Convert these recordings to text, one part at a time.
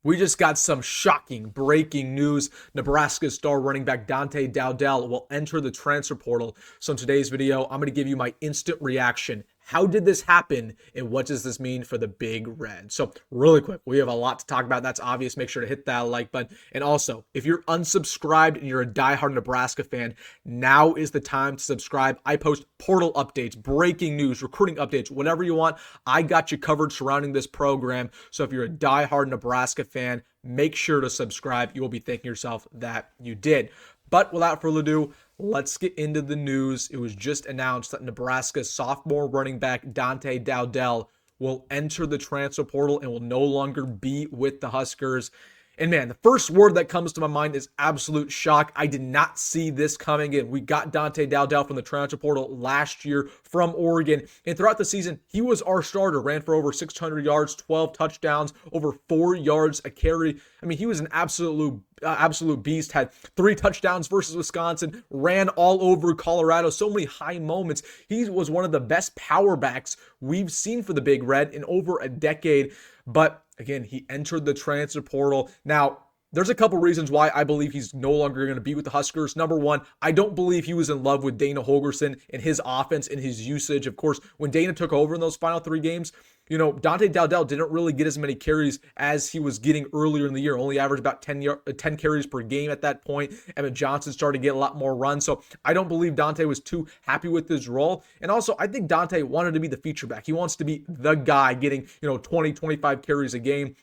We just got some shocking breaking news. Nebraska star running back Dante Dowdell will enter the transfer portal. So in today's video, I'm going to give you my instant reaction. How did this happen and what does this mean for the Big Red? So really quick, we have a lot to talk about. That's obvious. Make sure to hit that like button. And also, if you're unsubscribed and you're a diehard Nebraska fan, now is the time to subscribe. I post portal updates, breaking news, recruiting updates, whatever you want. I got you covered surrounding this program. So if you're a diehard Nebraska fan, make sure to subscribe. You will be thanking yourself that you did. But without further ado, let's get into the news. It was just announced that Nebraska's sophomore running back Dante Dowdell will enter the transfer portal and will no longer be with the Huskers. And man, the first word that comes to my mind is absolute shock. I did not see this coming in. We got Dante Dowdell from the transfer portal last year from Oregon. And throughout the season, he was our starter. Ran for over 600 yards, 12 touchdowns, over 4 yards a carry. I mean, he was an absolute beast. Had 3 touchdowns versus Wisconsin. Ran all over Colorado. So many high moments. He was one of the best power backs we've seen for the Big Red in over a decade. But again, he entered the transfer portal. Now, there's a couple reasons why I believe he's no longer going to be with the Huskers. Number one, I don't believe he was in love with Dana Holgorsen and his offense and his usage. Of course, when Dana took over in those final 3 games, Dante Dowdell didn't really get as many carries as he was getting earlier in the year. Only averaged about 10 carries per game at that point. Emmett Johnson started to get a lot more runs. So I don't believe Dante was too happy with his role. And also, I think Dante wanted to be the feature back. He wants to be the guy getting, 20, 25 carries a game.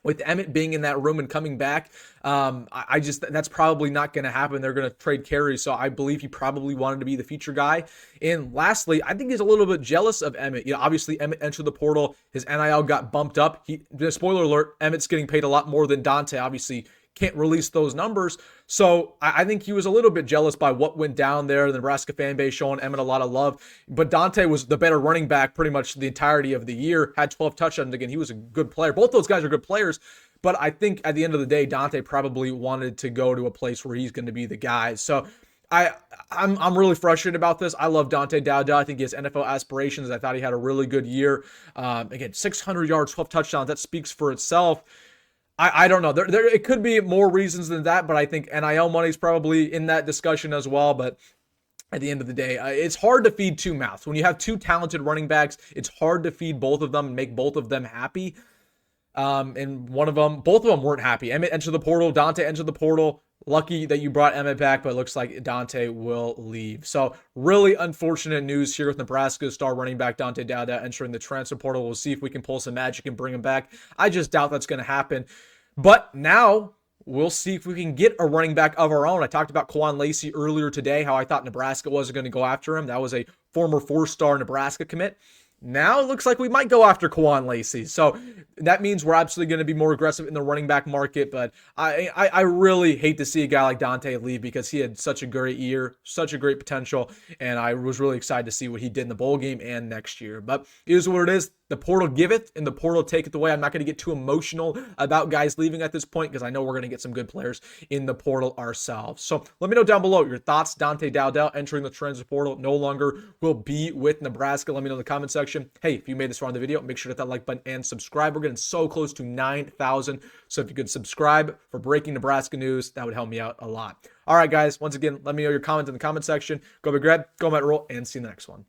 With Emmett being in that room and coming back, that's probably not going to happen. They're going to trade carries, so I believe he probably wanted to be the feature guy. And lastly, I think he's a little bit jealous of Emmett. Obviously Emmett entered the portal. His NIL got bumped up. Spoiler alert, Emmett's getting paid a lot more than Dante. Obviously, can't release those numbers. So I think he was a little bit jealous by what went down there. The Nebraska fan base showing Emmett a lot of love. But Dante was the better running back pretty much the entirety of the year. Had 12 touchdowns. Again, he was a good player. Both those guys are good players. But I think at the end of the day, Dante probably wanted to go to a place where he's going to be the guy. So I'm really frustrated about this. I love Dante Dowdell. I think he has NFL aspirations. I thought he had a really good year. Again, 600 yards, 12 touchdowns. That speaks for itself. I don't know. It could be more reasons than that, but I think NIL money is probably in that discussion as well. But at the end of the day, it's hard to feed 2 mouths. When you have 2 talented running backs, it's hard to feed both of them and make both of them happy. And both of them weren't happy. Emmett entered the portal. Dante entered the portal. Lucky that you brought Emmett back, but it looks like Dante will leave. So really unfortunate news here with Nebraska's star running back Dante Dowdell entering the transfer portal. We'll see if we can pull some magic and bring him back. I just doubt that's going to happen. But now we'll see if we can get a running back of our own. I talked about Quan Lacey earlier today, how I thought Nebraska wasn't going to go after him. That was a former 4-star Nebraska commit. Now it looks like we might go after Quan Lacey. So that means we're absolutely going to be more aggressive in the running back market. But I really hate to see a guy like Dante leave because he had such a great year, such a great potential. And I was really excited to see what he did in the bowl game and next year. But it is what it is. The portal giveth and the portal taketh away. I'm not going to get too emotional about guys leaving at this point because I know we're going to get some good players in the portal ourselves. So let me know down below your thoughts. Dante Dowdell entering the transfer portal no longer will be with Nebraska. Let me know in the comment section. Hey, if you made this far in the video, make sure to hit that like button and subscribe. We're getting so close to 9,000. So if you could subscribe for breaking Nebraska news, that would help me out a lot. All right, guys. Once again, let me know your comments in the comment section. Go Big Red, go Rhule, and see you in the next one.